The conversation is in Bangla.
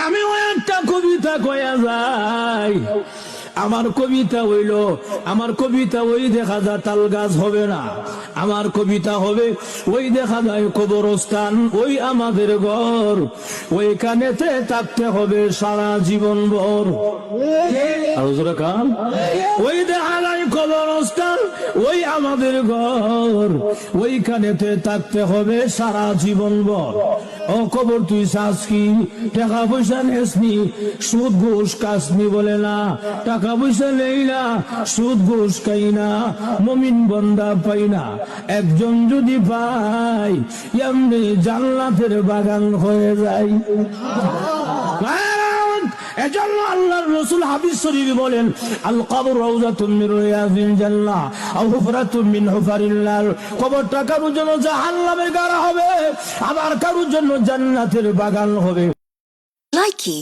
আমিও একটা কবিতা কয়া যাই। আমার কবিতা হইল, আমার কবিতা ওই দেখা যায় তাল গাছ হবে না, আমার কবিতা হবে ওই দেখা যায় কবরস্থান, ওই আমাদের ঘর, ওইখানেতে থাকতে হবে সারা জীবন ভর। ওই দেখা যায় কবরস্থান, ওই আমাদের ঘর, ওইখানেতে থাকতে হবে সারা জীবন ভর। ও কবর তুই চাস কি, টাকা পয়সা নেসনি, সুদ ঘুষ কাসনি বলে না, টাকা পয়সা নেই না, সুদ ঘুষ খাই না, মুমিন বান্দা পাই না, একজন যদি পাই এমনি জান্নাতের বাগান হয়ে যায়। এজন্য আল্লাহর রাসূল হাদিস শরীফে বলেন, আল কবর রাউযাতুম মিন রিয়াযিল জান্নাহ আও হুফরাতুম মিন হুফারিন নার। কবরটা কারোর জন্য জাহান্নামের গাড়া হবে, আবার কারোর জন্য জান্নাতের বাগান হবে। Likey